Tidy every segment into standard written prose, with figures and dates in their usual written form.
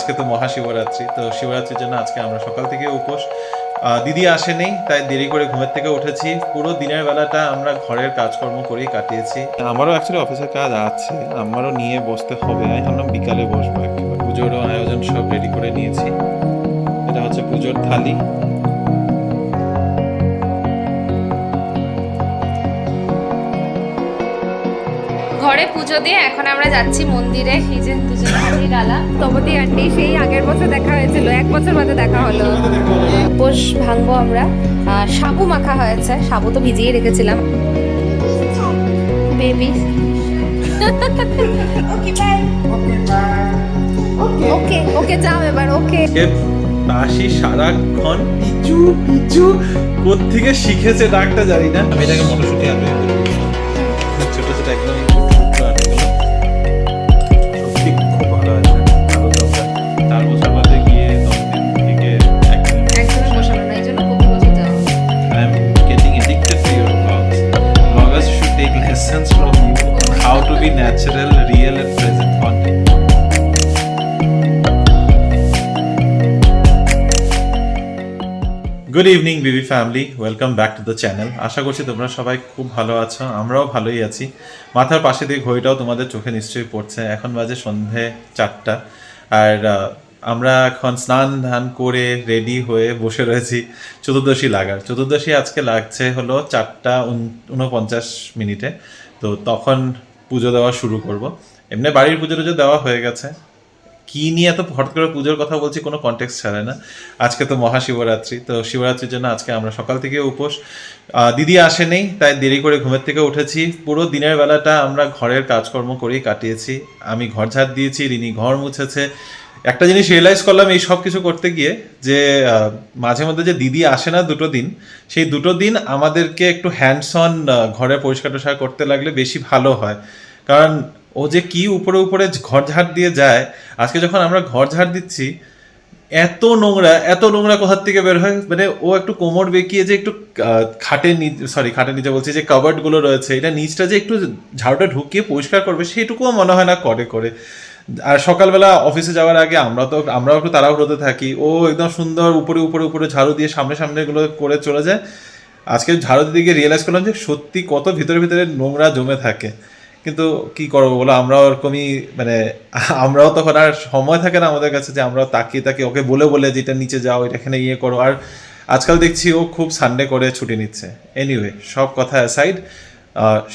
আজকে তো মহাশিবরাত্রি, তো শিবরাত্রির জন্য আজকে আমরা সকাল থেকে উপোস। দিদি আসেনি, তাই দেরি করে ঘুমের থেকে উঠেছি। পুরো দিনের বেলাটা আমরা ঘরের কাজকর্ম করেই কাটিয়েছি। আমারও অ্যাকচুয়ালি অফিসের কাজ আছে, আমারও নিয়ে বসতে হবে। আমি ভাবলাম বিকালে বসবো একেবারে। পুজোরও আয়োজন সব রেডি করে নিয়েছি। এটা হচ্ছে পুজোর থালি। ঘরে পুজো দিয়ে এখন আমরা যাচ্ছি মন্দিরে। এই যে দুজনে হাতি ডালা। তপতি আন্টি সেই আগের বছর দেখা হয়েছিল, 1 বছর বাদে দেখা হলো। উপোস ভাঙবো আমরা। সাবু মাখা হয়েছে, সাবু তো ভিজিয়ে রেখেছিলাম। বেবি ওকে ওকে যাও এবার, ওকে। বাসি সারাক্ষণ পিচু পিচু কোত্থেকে শিখেছে ডাকটা জানি না। আমি এটাকে মটরশুঁটি আলু ছোট ছোট একদম শুকনো আলুগুলো সত্যি খুব ভালো হয়েছে। আলু দরকার 4 বছর বাদে গিয়ে 10 দিন থেকে একদমই বসানো না, এই জন্য প্রতি বছর যাওয়া। I am getting addicted to your vlogs. Vloggers should take lessons from you on how to be natural, real and present content. Good evening বিবি family, welcome back to the channel. আশা করছি তোমরা সবাই খুব ভালো আছো, আমরাও ভালোই আছি। মাথার পাশে দিয়ে ঘড়িটাও তোমাদের চোখে নিশ্চয়ই পড়ছে। এখন বাজে সন্ধে 4টা, আর আমরা এখন স্নান ধান করে রেডি হয়ে বসে রয়েছি চতুর্দশী লাগার। চতুর্দশী আজকে লাগছে হলো 4:49 তো তখন পুজো দেওয়া শুরু করব। এমনি বাড়ির পুজো টুজো দেওয়া হয়ে গেছে। কি নিয়ে এত হঠাৎ করে পুজোর কথা বলছি কোনো কনটেক্সট ছাড়ে না। আজকে তো মহাশিবরাত্রি, তো শিবরাত্রির জন্য আজকে আমরা সকাল থেকে উপোস। দিদি আসেনি, তাই দেরি করে ঘুমের থেকে উঠেছি। পুরো দিনের বেলাটা আমরা ঘরের কাজকর্ম করেই কাটিয়েছি। আমি ঘর ঝাড় দিয়েছি, রিনি ঘর মুছেছে। একটা জিনিস রিয়েলাইজ করলাম এই সব কিছু করতে গিয়ে, যে মাঝে মধ্যে যে দিদি আসে না 2টো দিন, সেই 2টো দিন আমাদেরকে একটু হ্যান্ডস অন ঘরে পরিষ্কার টরিষ্কার করতে লাগলে বেশি ভালো হয়। কারণ ও যে কি উপরে উপরে ঘর ঝাড় দিয়ে যায়, আজকে যখন আমরা ঘর ঝাড় দিচ্ছি এত নোংরা কোথার থেকে বের হয়। মানে ও একটু কোমর বেঁকিয়ে যে একটু খাটের নিচে বলছি, যে কাবার্ড গুলো রয়েছে, এটা নিচটা যে একটু ঝাড়ুটা ঢুকিয়ে পরিষ্কার করবে সেইটুকুও মনে হয় না করে। আর সকালবেলা অফিসে যাওয়ার আগে আমরাও একটু তাড়াহুড়োতে থাকি, ও একদম সুন্দর উপরে ঝাড়ু দিয়ে সামনে এগুলো করে চলে যায়। আজকে ঝাড়ু দিতে গিয়ে রিয়েলাইজ করলাম যে সত্যি কত ভিতরে নোংরা জমে থাকে। কিন্তু কি করবো বলো, আমরাও এরকমই, মানে আমরাও তখন আর সময় থাকে না আমাদের কাছে যে আমরা তাকিয়ে ওকে বলে যেটা নিচে যাও, এটা এখানে ইয়ে করো। আর আজকাল দেখছি ও খুব সানডে করে ছুটি নিচ্ছে। এনিওয়ে, সব কথা অ্যাসাইড,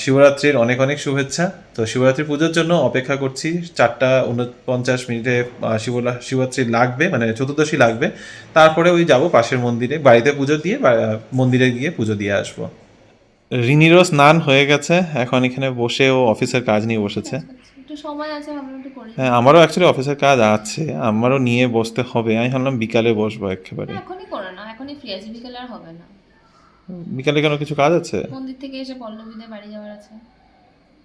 শিবরাত্রির অনেক অনেক শুভেচ্ছা। তো শিবরাত্রি পুজোর জন্য অপেক্ষা করছি। 4:49 শিবরাত্রি লাগবে, মানে চতুর্দশী লাগবে। তারপরে ওই যাব পাশের মন্দিরে, বাড়িতে পুজো দিয়ে মন্দিরে গিয়ে পুজো দিয়ে আসবো। রিনিরও স্নান হয়ে গেছে, এখন এখানে বসে ও অফিসের কাজ নিয়ে বসেছে। একটু সময় আছে, ভাবলাম একটু করে হ্যাঁ, আমারও অ্যাকচুয়ালি অফিসের কাজ আছে, আমারও নিয়ে বসতে হবে। আমি ভাবলাম বিকালে বসবো একেবারে। এখনই করো না, এখনই ফ্রি আছি, বিকেলে আর হবে না। বিকালে কেন, কিছু কাজ আছে? মন্দির থেকে এসে পল্লবীদের বাড়ি যাওয়ার আছে।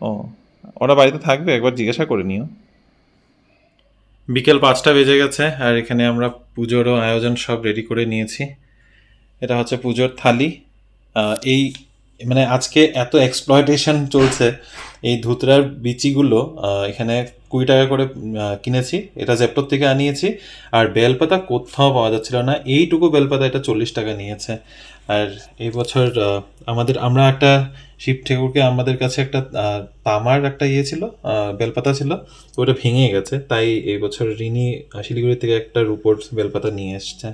ও, ওরা বাড়িতে থাকবে, একবার জিজ্ঞাসা করে নিও। বিকেল 5টা বেজে গেছে, আর এখানে আমরা পুজোরও আয়োজন সব রেডি করে নিয়েছি। এটা হচ্ছে পুজোর থালি। এই মানে আজকে এত এক্সপ্লয়টেশন চলছে, এই ধুতরার বিচিগুলো এখানে 20 টাকা করে কিনেছি, এটা জেপ্টোর থেকে আনিয়েছি। আর বেলপাতা কোথাও পাওয়া যাচ্ছিল না, এইটুকু বেলপাতা এটা 40 টাকা নিয়েছে। আর এই বছর আমরা একটা শিব ঠাকুরকে, আমাদের কাছে একটা তামার একটা ইয়ে ছিল, বেলপাতা ছিল, তো ওটা ভেঙে গেছে। তাই এই বছর রিনি শিলিগুড়ি থেকে একটা রূপোর বেলপাতা নিয়ে এসছে।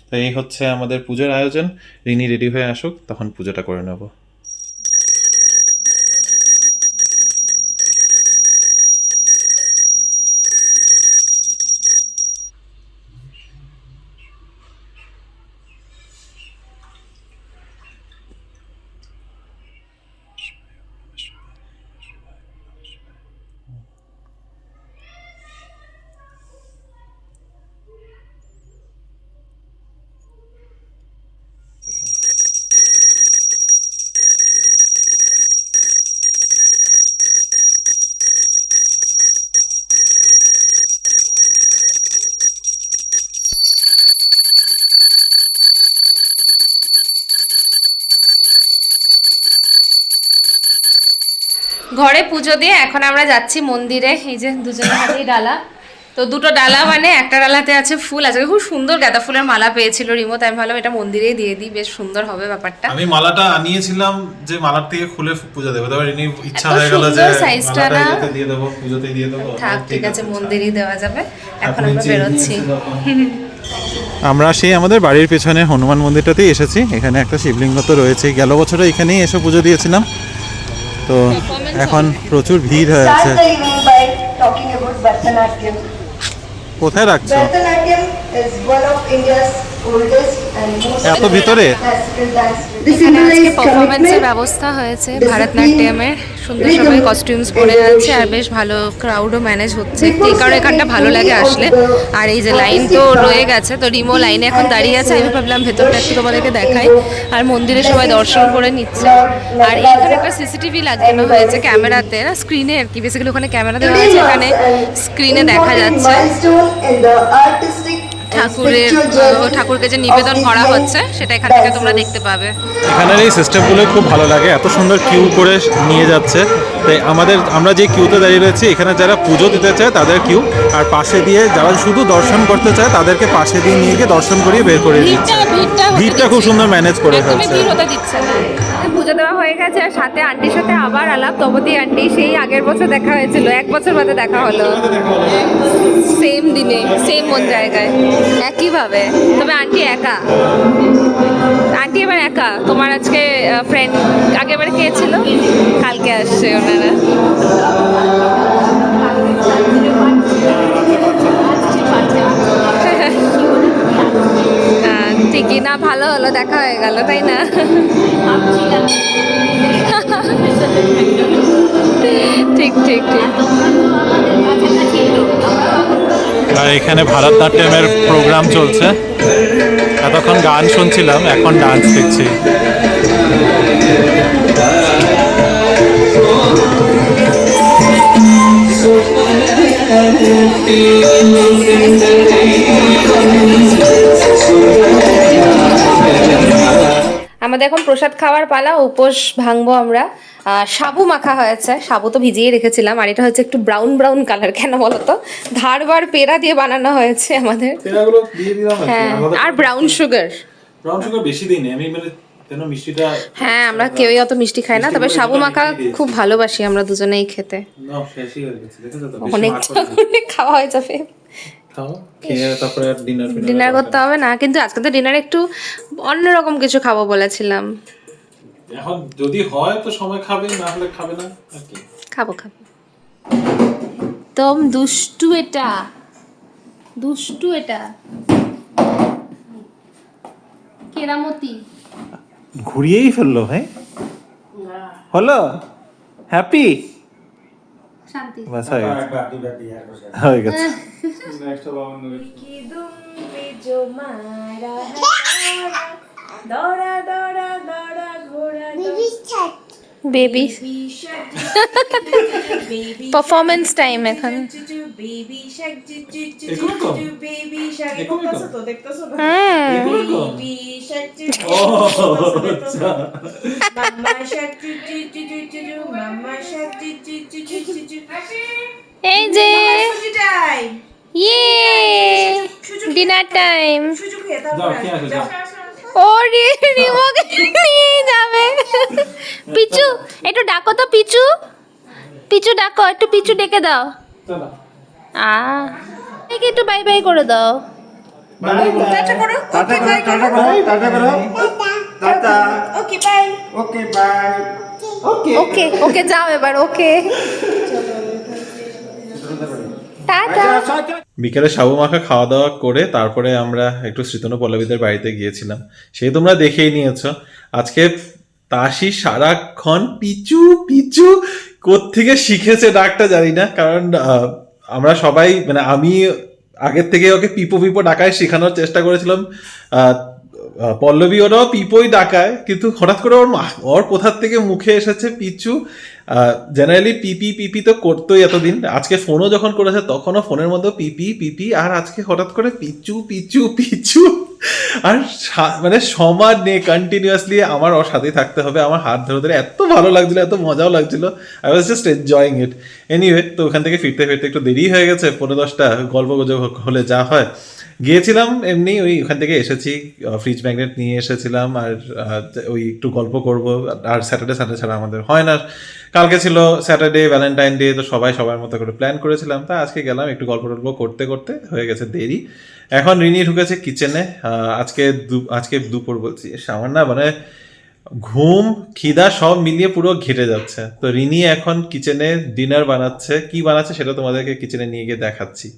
তো এই হচ্ছে আমাদের পুজোর আয়োজন। রিনি রেডি হয়ে আসুক, তখন পুজোটা করে নেব। ঘরে পুজো দিয়ে এখন আমরা যাচ্ছি মন্দিরে। এই যে দুজনে হাতি ডালা। তো দুটো ডালা মানে একটা ডালাতে আছে ফুল, আজকে খুব সুন্দর গাঁদা ফুলের মালা পেয়েছিল রিমো, তাই আমি ভাবলাম এটা মন্দিরেই দিয়ে দিই, বেশ সুন্দর হবে ব্যাপারটা। আমি মালাটা আনিয়েছিলাম যে মালার থেকে খুলে পুজো দেবো, তারপর ইনি ইচ্ছা এত হয়ে গেল যে সুন্দর সাইজটা মালাটা না? এতে দিয়ে দেবো, পুজোতেই দিয়ে দেবো। থাক, ঠিক আছে, মন্দিরেই দেওয়া যাবে। এখন আপনি আমরা চেয়ে বেরোচ্ছি। নিয়েছেন তখন। আমরা সেই আমাদের বাড়ির পেছনে হনুমান মন্দিরটাতেই এসেছি। এখানে একটা শিবলিঙ্গ তো রয়েছে, গেল বছরে এখানেই এসে পুজো দিয়েছিলাম। তো এখন প্রচুর ভিড় হয়ে আছে। Start the evening by talking about Bharatanatyam. কোথায় রাখছো? Bharatanatyam is one of India's oldest and most এত ভিতরে? classical dance. This এখানে আজকে symbolizes পারফরমেন্সের commitment, ব্যবস্থা হয়েছে ভারতনাট্যমের, সুন্দর সবাই কস্টিউমস পরে আছে আর বেশ ভালো ক্রাউডও ম্যানেজ হচ্ছে, এই কারণে এখানটা ভালো লাগে আসলে। আর এই যে লাইন তো রয়ে গেছে, তো রিমো লাইনে এখন দাঁড়িয়ে আছে, আমি ভাবলাম ভেতরটা একটু তোমাদেরকে দেখাই। আর মন্দিরে সবাই দর্শন করে নিচ্ছে। আর এখানে একটা সিসিটিভি লাগানো হয়েছে ক্যামেরাতে, না স্ক্রিনে আর কি, বেসিক্যালি ওখানে ক্যামেরা দেওয়া আছে, এখানে স্ক্রিনে দেখা যাচ্ছে milestone in the artistic and ঠাকুরের spiritual journey ঠাকুরকে যে of নিবেদন করা Indian হচ্ছে সেটা এখান থেকে তোমরা dancers. দেখতে পাবে। এখানের এই সিস্টেমগুলো খুব ভালো লাগে, এত সুন্দর কিউ করে নিয়ে যাচ্ছে। তাই আমরা যে কিউতে দাঁড়িয়ে রয়েছি, এখানে যারা পুজো দিতে চায় তাদের কিউ, আর পাশে দিয়ে যারা শুধু দর্শন করতে চায় তাদেরকে পাশে দিয়ে নিয়ে গিয়ে দর্শন করিয়ে বের করে দিচ্ছে। ভিড়টা খুব সুন্দর ম্যানেজ করে একদমই ফেলছে। ভিড় হতে দিচ্ছে না। পুজো দেওয়া হয়ে গেছে আর সাথে আন্টির সাথে আবার আলাপ, তপতি আন্টি, সেই আগের বছর দেখা হয়েছিল, 1 বছর বাদে দেখা হলো, সেম দিনে সেম মন জায়গায় একইভাবে। তবে আন্টি একা, আন্টি এবার একা। তোমার আজকে ফ্রেন্ড আগেরবারে কে ছিল? কালকে আসছে ওনারা। ঠিকই না, ভালো হলো, দেখা হয়ে গেল, তাই না? ঠিক ঠিক ঠিক। আর এখানে ভারতনাট্যমের প্রোগ্রাম চলছে, এতক্ষণ গান শুনছিলাম, এখন ডান্স দেখছি। আমাদের এখন প্রসাদ খাওয়ার পালা, উপোস ভাঙবো আমরা। সাবু মাখা হয়েছে, সাবু তো ভিজিয়ে রেখেছিলাম, আর এটা হচ্ছে একটু ব্রাউন ব্রাউন কালার, কেন বলো তো? ধারবার পেড়া দিয়ে বানানো হয়েছে আমাদের। পেড়াগুলো দিয়ে দিলাম। হ্যাঁ, আর ব্রাউন সুগার। ব্রাউন সুগার বেশি দিইনি আমি, মানে কেন মিষ্টিটা। হ্যাঁ, আমরা কেউই অত মিষ্টি খাই না, তবে সাবু মাখা খুব ভালোবাসি আমরা দুজনেই খেতে। না, শেষই হয়ে গেছে, দেখেছো তো? অনেকটা করে খাওয়া হয়ে যাবে। খাও, খেয়ে তারপরে ডিনার করতে হবে না, কিন্তু আজকে তো ডিনার একটু অন্যরকম কিছু খাবো বলেছিলাম। এখন যদি হয় তো সময় খাবে, না হলে খাবে না আর কি। খাবো খাবো। তোম দুষ্টু এটা, দুষ্টু এটা কেরামতি। ঘুরিয়েই ফেললো ভাই। হলো হ্যাপি, শান্তি। বাস হয়ে গেছে। বেবি পারফরমেন্স টাইম এখন। এই যে ইয়ে ডিনার টাইম। ওরে রিমোকে নিয়ে যাবে। পিচু একটু ডাকো তো, পিচু পিচু ডাকো, একটু পিচু ডেকে দাও। একে একটু বাই বাই করে দাও। ওকে ওকে যাও এবার, ওকে টাটা। বিকেলে সাবু মাখা খাওয়া দাওয়া করে তারপরে আমরা একটু শ্রীতনু পল্লবীদের বাড়িতে গিয়েছিলাম, সেই তোমরা দেখেই নিয়েছো। আজকে তাসি সারাক্ষণ পিচু পিচু কোত্থেকে শিখেছে ডাকটা জানি না, কারণ আমরা সবাই, মানে আমি আগের থেকে ওকে পিপো পিপো ডাকায় শেখানোর চেষ্টা করেছিলাম। পল্লবী ওরাও পিপোই ডাকায়, কিন্তু হঠাৎ করে ওর কোথার থেকে মুখে এসেছে পিচু। জেনারেলি পিপি পিপি তো করতোই এতদিন, আজকে ফোনও যখন করেছে তখনও ফোনের মধ্যে পিপি পিপি, আর আজকে হঠাৎ করে পিচু পিচু পিচু। আর মানে সমানে কন্টিনিউয়াসলি আমার ওর সাথেই থাকতে হবে, আমার হাত ধরে ধরে এত ভালো লাগছিল, এত মজাও লাগছিল, I was just enjoying it. Anyway, তো ওখান থেকে ফিরতে ফিরতে একটু দেরি হয়ে গেছে, 5-10টা গল্প গুজব হলে যা হয়। গিয়েছিলাম এমনি, ওই ওখান থেকে এসেছি, ফ্রিজ ম্যাগনেট নিয়ে এসেছিলাম, আর ওই একটু গল্প করব। আর স্যাটারডে সানডে ছাড়া আমাদের হয় না। কালকে ছিল স্যাটারডে, ভ্যালেন্টাইন ডে, তো সবাই সবার মতো করে প্ল্যান করেছিলাম। তা আজকে গেলাম, একটু গল্প টল্প করতে করতে হয়ে গেছে দেরি। এখন রিনি ঢুকেছে কিচেনে। আজকে দুপুর বলছি, সামান্য মানে ঘুম খিদা সব মিলিয়ে পুরো ঘেটে যাচ্ছে। তো রিনি এখন কিচেনে ডিনার বানাচ্ছে। কি বানাচ্ছে সেটা তোমাদেরকে কিচেনে নিয়ে গিয়ে দেখাচ্ছি।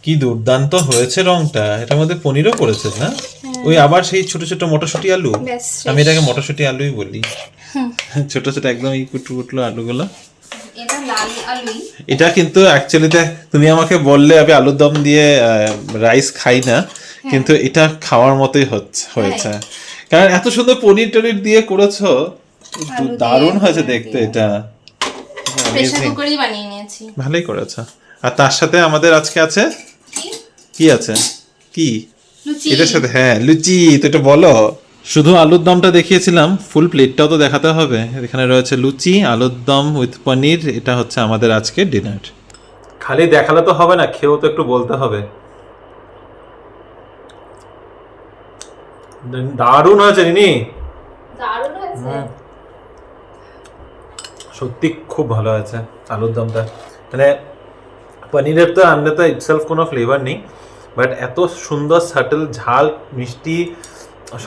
কি দুর্দান্ত হয়েছে রংটা, এটার মধ্যে পনিরও পড়েছে না? ওই আবার সেই ছোট ছোট মটরশুঁটি আলু, আমি এটাকে মটরশুঁটি আলুই বলি, ছোট ছোট একদম এই কুটু কুটলো আলুগুলো। এটা লাল আলুই। এটা কিন্তু অ্যাকচুয়ালিতে তুমি আমাকে বললে আমি আলুর দম দিয়ে রাইস খাই না, কিন্তু এটা খাওয়ার মতোই হয়েছে, কারণ এত সুন্দর পনির টনির দিয়ে করেছো, দারুণ হয়েছে দেখতে। এটা প্রেসার কুকারেই বানিয়ে নিয়েছি। ভালোই করেছো। আর তার সাথে আমাদের আজকে আছে কি আছে, কি এটার সাথে? হ্যাঁ, লুচি। তো এটা বলো, শুধু আলুর দমটা দেখিয়েছিলাম, ফুল প্লেটটাও তো দেখাতে হবে। এখানে রয়েছে লুচি, আলুর দম উইথ পনির। এটা হচ্ছে আমাদের আজকে ডিনার। খালি দেখালে তো হবে না, খেয়েও তো একটু বলতে হবে। দারুণ হয়েছে রিনি, দারুণ হয়েছে। সত্যি খুব ভালো হয়েছে আলুর দমটা। মানে পনিরের তো আন্ডাতে ইটসেলফ কোনো ফ্লেভার নেই, বাট এত সুন্দর সাটল ঝাল মিষ্টি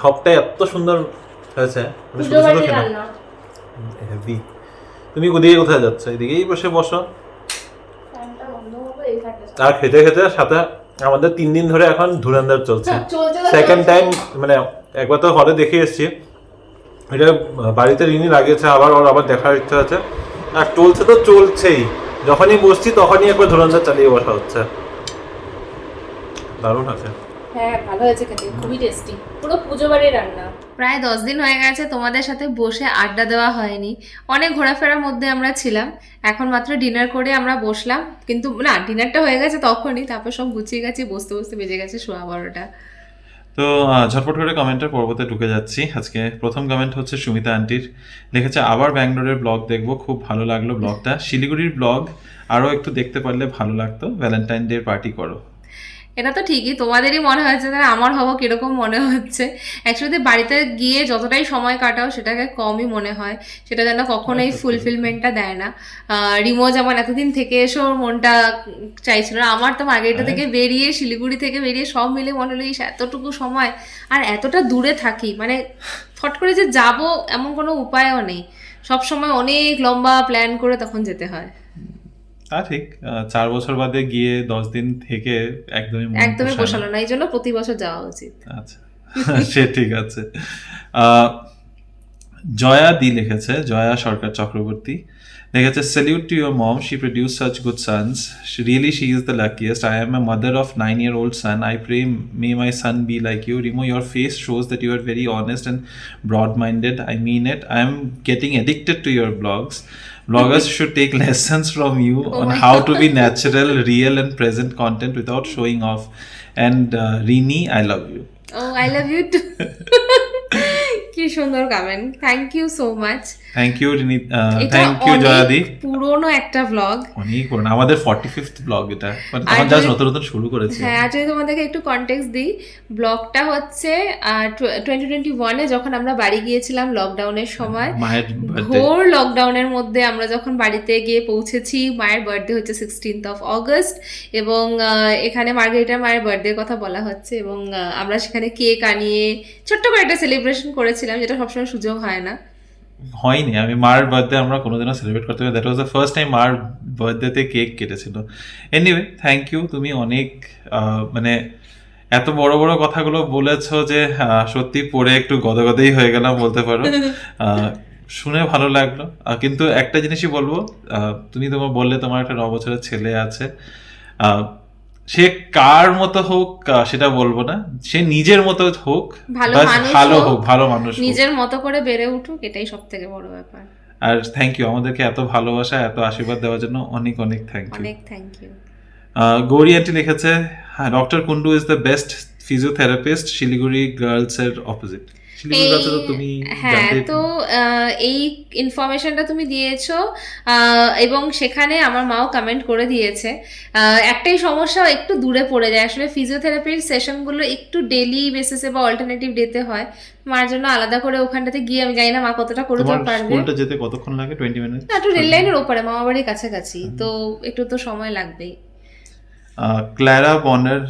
সবটাই এত সুন্দর হয়েছে। মানে শুধু শুধু খেলাম হেভি। তুমি ওদিকে কোথায় যাচ্ছ? এদিকেই বসে বসো। আর খেতে খেতে সাথে আমাদের 3 দিন ধরে এখন ধুরন্ধর চলছে। সেকেন্ড টাইম, মানে একবার তো হলে দেখে এসেছি, এটা বাড়িতে রিনি লাগিয়েছে, আবার দেখার ইচ্ছা আছে। আর চলছে তো চলছেই, যখনই বসছি তখনই একবার ধুরন্ধর চালিয়ে বসা হচ্ছে। দারুণ আছে। হ্যাঁ, ভালো হয়েছে খেতে, খুবই টেস্টি, পুরো পুজো বাড়ির রান্না। প্রায় 10 দিন হয়ে গেছে তোমাদের সাথে বসে আড্ডা দেওয়া হয়নি, অনেক ঘোরাফেরার মধ্যে আমরা ছিলাম। এখন মাত্র ডিনার করে আমরা বসলাম, কিন্তু না, ডিনারটা হয়ে গেছে তখনই, তারপর সব গুছিয়ে গেছি, বসতে বসতে বেজে গেছে 12:15। তো ঝটপট করে কমেন্টের পর্বতে ঢুকে যাচ্ছি। আজকে প্রথম কমেন্ট হচ্ছে সুমিতা আন্টির, লিখেছে আবার ব্যাঙ্গালোরের ব্লগ দেখবো, খুব ভালো লাগলো ব্লগটা, শিলিগুড়ির ব্লগ আরও একটু দেখতে পারলে ভালো লাগতো, ভ্যালেন্টাইন ডে পার্টি করো। এটা তো ঠিকই, তোমাদেরই মনে হয়েছে, তাহলে আমার হবো কিরকম মনে হচ্ছে? অ্যাকচুয়ালি বাড়িতে গিয়ে যতটাই সময় কাটাও সেটাকে কমই মনে হয়, সেটা যেন কখনোই ফুলফিলমেন্টটা দেয় না। রিমো যেমন এতদিন থেকে এসে ওর মনটা চাইছিল, আমার তো মার্গেরিটা থেকে বেরিয়ে, শিলিগুড়ি থেকে বেরিয়ে সব মিলে মনে হলো এতটুকু সময় আর এতটা দূরে থাকি, মানে ফট করে যে যাব এমন কোনো উপায়ও নেই, সব সময় অনেক লম্বা প্ল্যান করে তখন যেতে হয়। তা ঠিক, 4 বছর বাদে গিয়ে 10 দিন থেকে একদমই পোষালো না, এই জন্য প্রতি বছর যাওয়া উচিত। আচ্ছা, সে ঠিক আছে। জয়া দি লিখেছে, জয়া সরকার চক্রবর্তী লিখেছে, salute to your mom, she produced such good sons, she is the luckiest. I am a mother of 9-year-old son. I pray may my son be like you. Rimo, your face shows that you are very honest and broad-minded. I mean it. I am getting addicted to your blogs. Bloggers should take lessons from you on how to be natural, real and present content without showing off. And Rini, I love you. Oh, I love you too. কি সুন্দর comment, thank you so much. Thank you Rini, thank you জয়াদি। পুরোনো একটা blog, অনেক পুরোনো, আমাদের 45th blog এটা, মানে তখন জাস্ট নতুন নতুন শুরু করেছি। হ্যাঁ, আর যদি তোমাদেরকে একটু কনটেক্সট দিই, ব্লগটা হচ্ছে 2021-এ যখন আমরা বাড়ি গিয়েছিলাম লকডাউনের সময়, মায়ের ঘোর লকডাউনের মধ্যে আমরা যখন বাড়িতে গিয়ে পৌঁছেছি। মায়ের বার্থডে হচ্ছে 16th অগস্ট, এবং এখানে মার্গারিটার মায়ের বার্থডের কথা বলা হচ্ছে, এবং আমরা সেখানে কেক আনিয়ে ছোট্ট করে একটা সেলিব্রেশন করেছিলাম, যেটা সবসময় সুযোগ হয় না। হয়নি, আমি মার বার্থডে আমরা কোনোদিনও সেলিব্রেট করতে পারি, that was the first time মার বার্থডেতে কেক কেটেছিল। এনিওয়ে, থ্যাংক ইউ, তুমি অনেক মানে এত বড় বড় কথাগুলো বলেছো যে সত্যি পড়ে একটু গদগদেই হয়ে গেলাম বলতে পারো। শুনে ভালো লাগলো, কিন্তু একটা জিনিসই বলবো, তুমি বললে তোমার একটা 9 বছরের ছেলে আছে, সে কার মতো হোক সেটা বলবো না, সে নিজের মতো হোক, ভালো মানুষ, নিজের মতো করে বেড়ে উঠুক, এটাই সব থেকে বড় ব্যাপার। আর থ্যাংক ইউ আমাদেরকে এত ভালোবাসা, এত আশীর্বাদ দেওয়ার জন্য অনেক অনেক থ্যাংক ইউ। অনেক থ্যাংক ইউ। গৌরী আন্টি লিখেছে, doctor Kundu is the best physiotherapist Siliguri girls এর অপোজিট। শিলিগুড়ি গার্লস তো তুমি হ্যাঁ, জানতে তো এই ইনফরমেশনটা তুমি দিয়েছো, এবং সেখানে আমার মাও কমেন্ট করে দিয়েছে। একটাই সমস্যা, একটু দূরে পড়ে যায় আসলে। ফিজিওথেরাপির সেশনগুলো একটু ডেলি বেসিসে বা অল্টারনেটিভ ডেতে হয়, মার জন্য আলাদা করে ওখানটাতে গিয়ে আমি জানি না মা কতটা করতে তোমার পারবে। স্কুলটা যেতে কতক্ষণ লাগে? 20 মিনিট? একটু রেল লাইনের ওপরে, মামা বাড়ির কাছাকাছি, তো একটু তো সময় লাগবেই। Clara Bonner,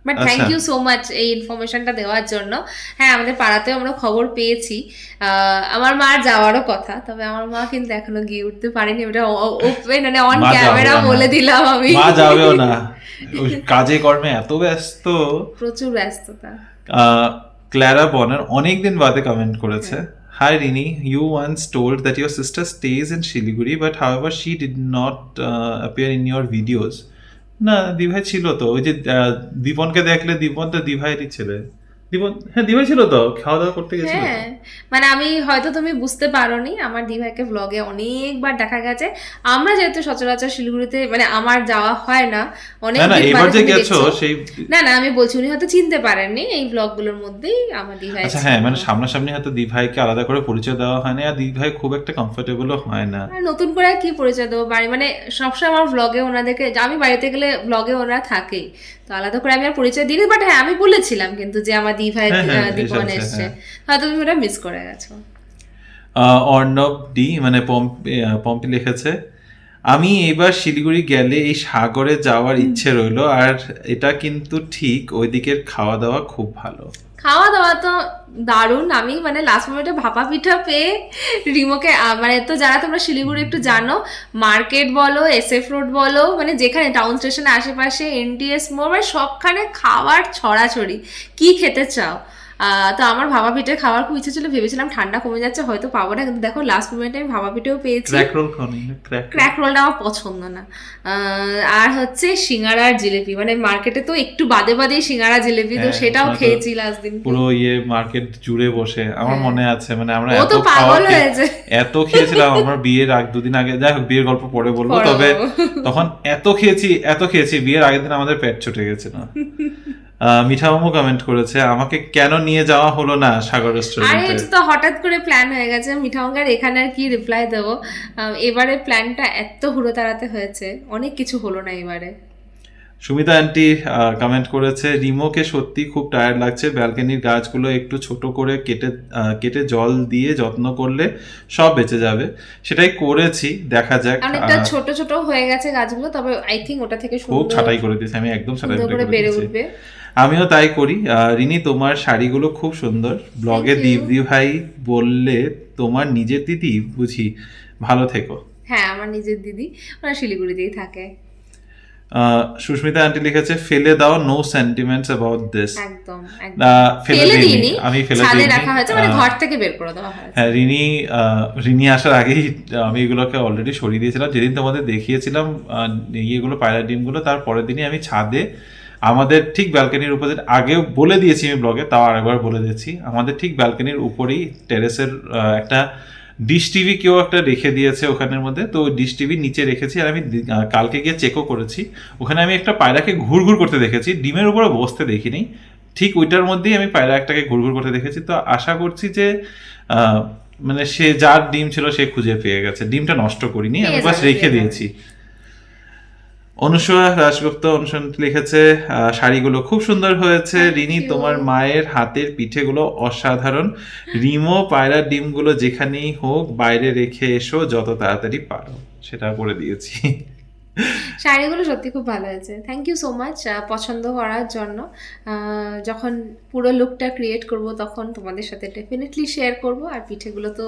but thank you so much এই ইনফরমেশনটা দেওয়ার জন্য। হ্যাঁ, আমাদের পাড়াতেও আমরা খবর পেয়েছি। আমার মার যাওয়ারও কথা, তবে আমার মা কিন্তু এখনো গিয়ে উঠতে পারেনি। ওটা ওপেন মানে অন মা যাবেও ক্যামেরা না। বলে দিলাম আমি। মা যাবেও না, ওই কাজে কর্মে এত ব্যস্ত। প্রচুর ব্যস্ততা। ক্লারা বনার অনেকদিন বাদে কমেন্ট করেছে, Hi Rini, you once told that your sister stays in Shiliguri, but however she did not appear in your videos. না, দিভাই ছিল তো। ওই যে দীপনকে দেখলে, দীপন তো দিভাইয়েরই ছেলে। দীপন, হ্যাঁ দিভাই ছিল তো, খাওয়া দাওয়া করতে গেছিল তো। হ্যাঁ, মানে আমি হয়তো তুমি বুঝতে পারোনি, আমার দিভাইকে ব্লগে অনেকবার দেখা গেছে। আমরা যেহেতু সচরাচর শিলিগুড়িতে মানে আমার যাওয়া হয় না, অনেক না না, দিন এবার বাদে যে তুমি গেছো দেখছো। সেই, না না, আমি বলছি উনি হয়তো চিনতে পারেননি এই ব্লগগুলোর মধ্যেই আমার দিভাই আচ্ছা ছিল। হ্যাঁ, মানে সামনাসামনি হয়তো দিভাইকে আলাদা করে পরিচয় দেওয়া হয় না, আর দিভাই খুব একটা কমফোর্টেবলও হয় না। আর নতুন করে আর কি পরিচয় দেবো বাড়ি, মানে সবসময় আমার ব্লগে ওনাদেরকে, আমি বাড়িতে গেলে ব্লগে ওনারা থাকেই, তো আলাদা করে আমি আর পরিচয় দিই। বাট হ্যাঁ, আমি বলেছিলাম কিন্তু যে আমার দিভাই হ্যাঁ, দীপন এসেছে, এসছে, হ্যাঁ। হয়তো তুমি ওটা মিস করে গেছো। অর্ণব ডি মানে পম্পি লিখেছে, আমি এবার শিলিগুড়ি গেলে এই সাগরে যাওয়ার ইচ্ছে রইলো, আর এটা কিন্তু ঠিক, ওই দিকের খাওয়া দাওয়া খুব ভালো। খাওয়া দাওয়া তো দারুণ। আমি মানে লাস্ট মোমেন্টে ভাপা পিঠা পেয়ে রিমোকে মানে, তো যারা তোমরা শিলিগুড়ি একটু জানো, মার্কেট বলো, SF রোড বলো, মানে যেখানে টাউন স্টেশনের আশেপাশে NTS মোড়, মানে সবখানে খাওয়ার ছড়াছড়ি, কি খেতে চাও। তো আমার ভাপা পিঠে খাওয়ার খুব ইচ্ছে ছিল, ভেবেছিলাম ঠান্ডা কমে যাচ্ছে হয়তো পাবো না, কিন্তু দেখো লাস্ট মোমেন্টে আমি ভাপা পিঠেও পেয়েছি। ক্র্যাক রোল খাওনি? ক্র্যাক ক্র্যাক রোলটা আমার পছন্দ না। আর হচ্ছে সিঙ্গারা আর জিলেপি, মানে মার্কেটে তো একটু বাদে বাদেই সিঙ্গারা জিলেপি, তো হ্যাঁ, সেটাও ওটা তো খেয়েছি লাস্ট দিন। পুরো মার্কেট জুড়ে বসে, আমার মনে আছে, মানে আমরা ও এত তো খাওয়া পাগল হয়েছে। এত খেয়েছিলাম আমরা বিয়ের দুদিন আগে। যাই হোক, বিয়ের গল্প পরে বলবো। পরে তবে বলবো। তখন এত খেয়েছি, বিয়ের আগের দিন আমাদের পেট ছুটে গেছিল। মিঠা মামু কমেন্ট করেছে, আমাকে কেন নিয়ে যাওয়া হলো না সাগর আরে রেস্টুরেন্টে? এটা তো হঠাৎ করে প্ল্যান হয়ে গেছে মিঠাঙ্গার, এখানে আর কি রিপ্লাই দেবো। এবারে প্ল্যানটা এত হুড়ো তাড়াতে হয়েছে, অনেক কিছু হলো না এবারে। সুমিতা আন্টি কমেন্ট করেছে, রিমোকে সত্যি খুব টায়ার্ড লাগছে, ব্যালকনির গাছগুলো একটু ছোট করে কেটে জল দিয়ে যত্ন করলে সব বেঁচে যাবে। সেটাই করেছি, দেখা যাক। অনেকটা ছোট ছোট হয়ে গেছে গাছগুলো, তবে আই থিঙ্ক ওটা থেকে খুব ছাঁটাই করে দিয়েছি আমি, একদম ছাঁটাই সুন্দর করে করে বেড়ে দিয়েছি। উঠবে। আমিও তাই করি। রিনি, তোমার শাড়িগুলো খুব সুন্দর। ব্লগে Thank you. দীপদি ভাই বললে তোমার নিজের দিদি বুঝি, ভালো থেকো। হ্যাঁ, আমার নিজের দিদি, ওরা শিলিগুড়িতেই থাকে। সুস্মিতা আন্টি লিখেছে, ফেলে দাও, নো সেন্টিমেন্টস অ্যাবাউট দিস। একদম ফেলে দিইনি, আমি ফেলে ছাদে দিইনি। রাখা হয়েছে, মানে ঘর থেকে বের করে দেওয়া হয়েছে। হ্যাঁ, রিনি আসার আগেই আমি এগুলোকে অলরেডি সরিয়ে দিয়েছিলাম। যেদিন তোমাদের দেখিয়েছিলাম ইয়েগুলো, পায়রা ডিমগুলো, তার পরের দিনই আমি ছাদে আমাদের ঠিক ব্যালকনির উপরে, আগেও বলে দিয়েছি আমি ব্লগে, তাও আরেকবার বলে দিচ্ছি, আমাদের ঠিক ব্যালকনির উপরেই টেরেসের একটা ডিশ টিভি কেউ একটা রেখে দিয়েছে ওখানের মধ্যে, তো ডিশ টিভি নিচে রেখেছি। আর আমি কালকে গিয়ে চেকও করেছি, ওখানে আমি একটা পায়রাকে ঘুরঘুর করতে দেখেছি, ডিমের উপরে বসতে দেখিনি। ঠিক ওইটার মধ্যেই আমি পায়রা একটাকে ঘুরঘুর করতে দেখেছি। তো আশা করছি যে মানে সে যার ডিম ছিল সে খুঁজে পেয়ে গেছে, ডিমটা নষ্ট করিনি, আমি বাস রেখে দিয়েছি। অনুসয়া দাশগুপ্ত লিখেছে, শাড়িগুলো খুব সুন্দর হয়েছে। রিনি, তোমার মায়ের হাতের পিঠেগুলো অসাধারণ। রিমো, পায়রার ডিমগুলো যেখানেই হোক বাইরে রেখে এসো যত তাড়াতাড়ি পারো। সেটা করে দিয়েছি। শাড়িগুলো সত্যি খুব ভালো হয়েছে, থ্যাংক ইউ সো মাচ পছন্দ করার জন্য। যখন পুরো লুকটা ক্রিয়েট করব তখন তোমাদের সাথে ডেফিনেটলি শেয়ার করব। আর পিঠেগুলো তো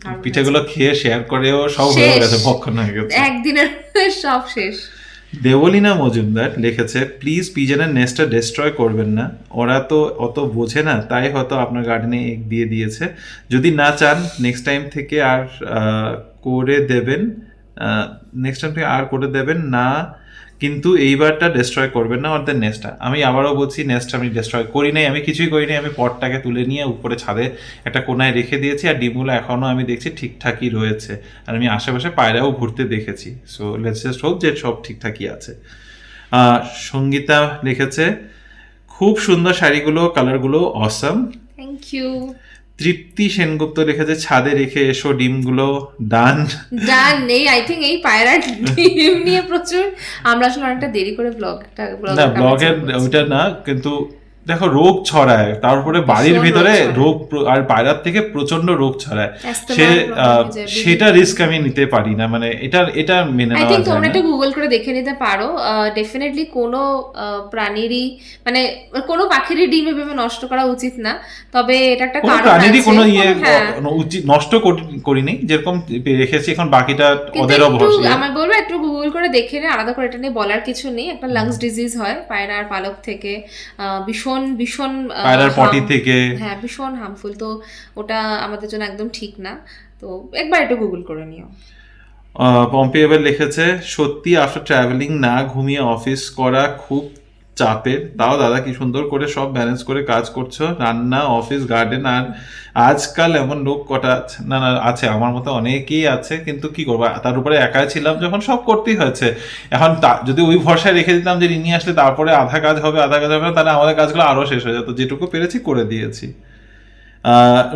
দারুণ পিঠেগুলো খেয়ে শেয়ার করেও সব শেষ। হয়ে গেছে, ভক্ষণ হয়ে গেছে, একদিনের সব শেষ। দেবলীনা মজুমদার লিখেছে, প্লিজ পিজনের নেস্টটা ডিস্ট্রয় করবেন না, ওরা তো অত বোঝে না, তাই হয়তো আপনার গার্ডেনে এগ দিয়ে দিয়েছে। যদি না চান নেক্সট টাইম থেকে আর করে দেবেন না, কিন্তু এইবারটা ডিস্ট্রয় করবেন না ওদের নেস্টটা। আমি আবারও বলছি, নেস্ট আমি ডিস্ট্রয় করি নাই, আমি কিছুই করি নাই। আমি পটটাকে তুলে নিয়ে উপরে ছাদে একটা কোনায় রেখে দিয়েছি, আর ডিমগুলো এখনও আমি দেখছি ঠিকঠাকই রয়েছে। আর আমি আশেপাশে পায়রাও ঘুরতে দেখেছি। সো লেটস জাস্ট হোপ যে সব ঠিকঠাকই আছে। সঙ্গীতা লিখেছে, খুব সুন্দর শাড়িগুলো, কালারগুলো অসম। Thank you. তৃপ্তি সেনগুপ্ত লিখেছে ছাদে রেখে এসো ডিমগুলো, ডান। ডান। এই আই থিঙ্ক এই পায়রা ডিম নিয়ে প্রচুর আমরা আসলে অনেকটা দেরি করে না ব্লগের ওইটা না, কিন্তু দেখো রোগ ছড়ায়, তারপরে বাড়ির ভিতরে রোগ আর বাইরের থেকে প্রচন্ড রোগ ছড়ায়, সেটা রিস্ক আমি নিতে পারি না, মানে এটা মেনে আই নেওয়া থিঙ্ক যায় তোমরা না। একটু গুগল করে দেখে নিতে পারো। ডেফিনেটলি কোনো প্রাণীরই মানে কোনো পাখিরই ডিম এভাবে নষ্ট করা উচিত না, তবে এটা একটা কোনো কারণ প্রাণীরই আছে। কোনো ইয়ে হ্যাঁ। উচিত নষ্ট করিনি, যেরকম রেখেছি, এখন বাকিটা কিন্তু ওদেরও একটু ভরসা। আমি বলবো একটু গুগল করে দেখে নে, আলাদা করে এটা নিয়ে বলার কিছু নেই। একটা লাংস ডিজিজ হয় পায়রার পালক থেকে, ভীষণ ভীষণ পায়রার পটি থেকে। হ্যাঁ ভীষণ হার্মফুল, তো ওটা আমাদের জন্য একদম ঠিক না, তো একবার একটু গুগল করে নিও। পম্পি এবার লিখেছে সত্যি আফটার ট্রাভেলিং না ঘুমিয়ে অফিস করা খুব চাপের, তাও দাদা কি সুন্দর করে সব ব্যালেন্স করে কাজ করছো, রান্না, অফিস, গার্ডেন। আর আজকাল এমন লোক কটা আছে, না আছে আমার মতো অনেকেই আছে, কিন্তু কি করবো, তার উপরে একা ছিলাম যখন সব করতেই হয়েছে। এখন যদি ওই ভরসায় রেখে দিতাম যে রিনি আসলে তারপরে আধা কাজ হবে আধা কাজ হবে না, তাহলে আমাদের কাজগুলো আরো শেষ হয়ে যেত, যেটুকু পেরেছি করে দিয়েছি।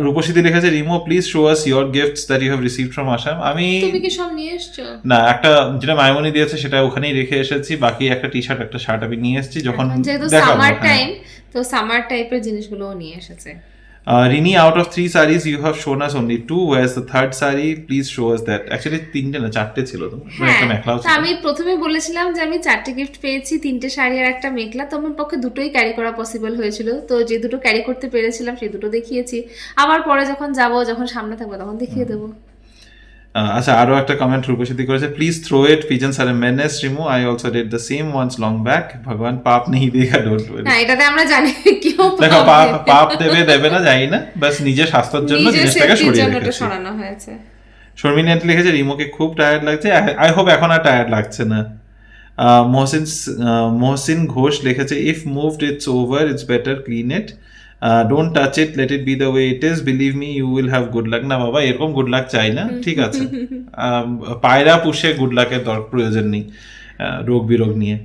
রূপসীদি লিখেছে Rimo please show us your gifts that you have received from Assam. আমি তুমি কি সব নিয়ে এসছো? না, একটা যেটা মাইমনি দিয়েছে সেটা ওখানেই রেখে এসেছি, বাকি একটা টি শার্ট একটা শার্ট আমি নিয়ে এসেছি যখন যেহেতু দেখাবো। সামার হ্যাঁ। টাইম, তো সামার টাইপের জিনিসগুলোও নিয়ে এসেছে। Rini, out of 3 sarees you have shown us only 2. Where's the third saree? Please show us that. Actually 3টে না 4টে ছিল তো, একটা মেখলাও তো ছিল। আমি প্রথমে বলেছিলাম যে আমি 4টে গিফট পেয়েছি, 3টে শাড়ি আর একটা মেখলা, তো আমার পক্ষে দুটোই ক্যারি করা পসিবল হয়েছিল, তো যে দুটো ক্যারি করতে পেরেছিলাম সেই দুটো দেখিয়েছি। আবার পরে যখন যাব, যখন সামনে থাকবো তখন দেখিয়ে দেবো। আচ্ছা, আরো একটা কমেন্ট রূপসীদি করেছে, please throw it, pigeons are a menace রিমু, I also did the same once long back, ভগবান পাপ নেই দেখা, ডোন্ট ওয়ারি। না এটাতে আমরা জানি কেউ দেখো পাপ দেবে না জানি না, বাস নিজের স্বাস্থ্যের জন্য জিনিসটাকে সরিয়ে রেখেছি। সরানো হয়েছে। শর্মিনী আন্টি লিখেছে রিমোকে খুব টায়ার্ড লাগছে, আই হোপ এখন আর টায়ার্ড লাগছে না। মহসিন ঘোষ লিখেছে if moved it's over, it's better clean it, don't touch it, let it be the way it is, believe me you will have good luck. না বাবা, এরকম গুড লাক চাই না, ঠিক আছে। পায়রা পুষে গুড লাকের প্রয়োজন নেই রোগ বিরোগ নিয়ে।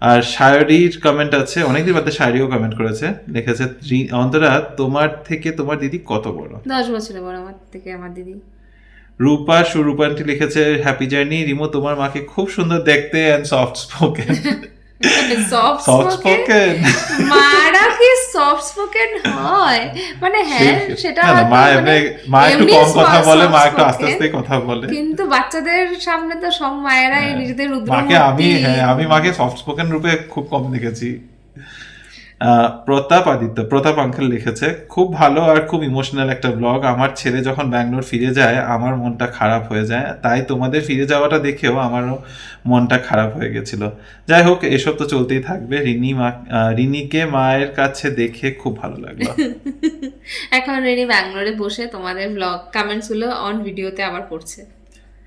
আর শায়রির কমেন্ট আছে, অনেকদিন বাদে শায়রিও কমেন্ট করেছে, লিখেছে অন্তরা তোমার থেকে তোমার দিদি কত বড়? 10 বছরের বড় আমার থেকে আমার দিদি। রূপা সুরূপান্টি লিখেছে হ্যাপি জার্নি রিমো, তোমার মাকে খুব সুন্দর দেখতে and soft spoken. Soft spoken মারা কি সফট স্পোকেন হয়? মানে হ্যাঁ সেটা মা একটু কম কথা বলে, মা একটু আস্তে আস্তে কথা বলে, কিন্তু বাচ্চাদের সামনে তো সব মায়েরাই নিজেদের মাকে আমি মাকে সফট স্পোকেন রূপে খুব কম দেখেছি। প্রতাপ আঙ্কেল লিখেছে খুব ভালো আর খুব ইমোশনাল একটা ব্লগ, আমার ছেলে যখন ব্যাঙ্গালোর ফিরে যায় আমার মনটা খারাপ হয়ে যায়, তাই তোমাদের ফিরে যাওয়াটা দেখেও আমারও মনটা খারাপ হয়ে গেছিল। যাই হোক, এসব তো চলতেই থাকবে। রিনিকে মায়ের কাছে দেখে খুব ভালো লাগলো। এখন রিনি ব্যাঙ্গালোরে বসে তোমাদের ব্লগ কমেন্টস গুলো অন ভিডিওতে আবার পড়ছে।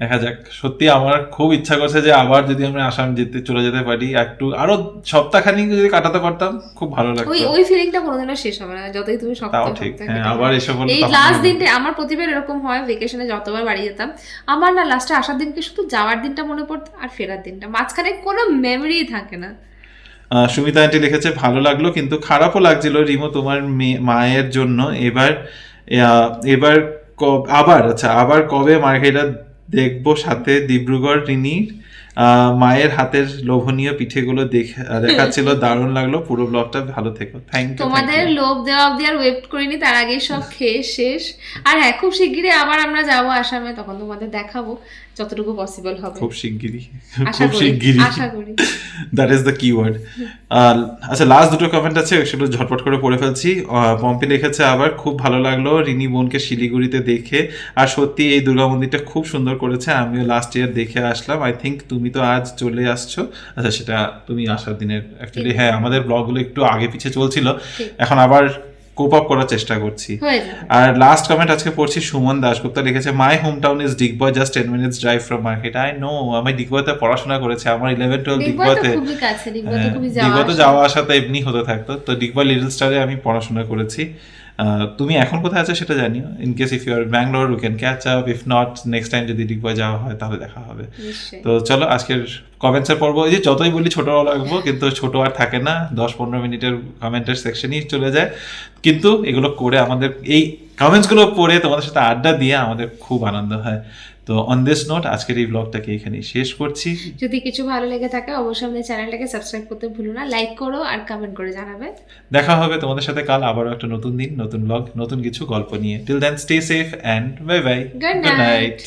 দেখা যাক, সত্যি আমার খুব ইচ্ছা করছে যে আবার যদি আমরা আসাম চলে যেতে পারি, একটু আরো সপ্তাহখানিক যদি কাটাতে পারতাম খুব ভালো লাগতো। ওই ফিলিংটা কোনোদিনও শেষ হবে না, যতই তুমি তাও ঠিক, হ্যাঁ আবার এসব বলতে এই লাস্ট দিনটা আমার প্রতিবার এরকম হয়, ভেকেশনে যতবার বাড়ি যেতাম আমার না লাস্টে আসার দিনকে শুধু যাওয়ার দিনটা মনে পড়তো আর ফেরার দিনটা, মাঝখানে কোনো মেমোরি থাকে না। সুমিতা আন্টি লিখেছে ভালো লাগলো কিন্তু খারাপও লাগছিল রিমো তোমার মায়ের জন্য, এবার আবার কবে মার্কেটা দেখবো সাথে ডিব্রুগড়। রিনির মায়ের হাতের লোভনীয় পিঠেগুলো দেখাচ্ছিল, দারুণ লাগলো, পুরো ব্লগটা ভালো থেকো। Thank you. তোমাদের লোভ দেওয়া অব্দি আর ওয়েট করিনি, তার আগেই সব খেয়ে শেষ। আর হ্যাঁ খুব শিগগিরই আবার আমরা যাবো আসামে, তখন তোমাদের দেখাবো যতটুকু পসিবল হবে। খুব শিগগিরই, খুব শিগগিরই আশা করি। That is the keyword. আচ্ছা, লাস্ট দুটো কমেন্ট আছে, সেগুলো ঝটপট করে পড়ে ফেলছি। পম্পি লিখেছে আবার খুব ভালো লাগলো রিনি বোনকে শিলিগুড়িতে দেখে, আর সত্যি এই দুর্গা মন্দিরটা খুব সুন্দর করেছে, আমিও লাস্ট ইয়ার দেখে আসলাম। আই থিঙ্ক তুমি তো আজ চলে আসছো। আচ্ছা, সেটা তুমি আসার দিনের অ্যাকচুয়ালি, হ্যাঁ আমাদের ব্লগগুলো একটু আগে পিছিয়ে চলছিল, এখন আবার কোপ আপ করার চেষ্টা করছি। আর লাস্ট কমেন্ট আজকে পড়ছি, সুমন দাশগুপ্তা লিখেছে my home town is Digboi, just 10 minutes drive from market. I know, আমি ডিগবয়তে পড়াশোনা করেছি, আমার 11-12 ডিগবয়তে, ডিগবয়তে যাওয়া আসা তো এমনি হতে থাকতো, তো ডিগবয় লিটল স্টারে আমি পড়াশোনা করেছি। তুমি এখন কোথায় আছো সেটা জানিও, in case if you are Bangalore we can catch up, if not next time যদি ডিগবয় যাওয়া হয় তাহলে দেখা হবে। তো চলো আজকের কমেন্টসের পর্ব, এই যে যতই বলি ছোট লাগবো কিন্তু ছোট আর থাকে না, 10-15 মিনিটের কমেন্টের সেকশনই চলে যায়, কিন্তু এগুলো করে আমাদের এই কমেন্টসগুলো পড়ে তোমাদের সাথে আড্ডা দিয়ে আমাদের খুব আনন্দ হয়। তো অন দিস নোট আজকের এই ব্লগটাকে এখানেই শেষ করছি। যদি কিছু ভালো লেগে থাকে অবশ্যই আমাদের চ্যানেলটাকে সাবস্ক্রাইব করতে ভুলো না, লাইক করো আর কমেন্ট করে জানাবে। দেখা হবে তোমাদের সাথে কাল আবারও একটা নতুন দিন, নতুন ব্লগ, নতুন কিছু গল্প নিয়ে। Till then stay safe and bye bye, Good good night. Night.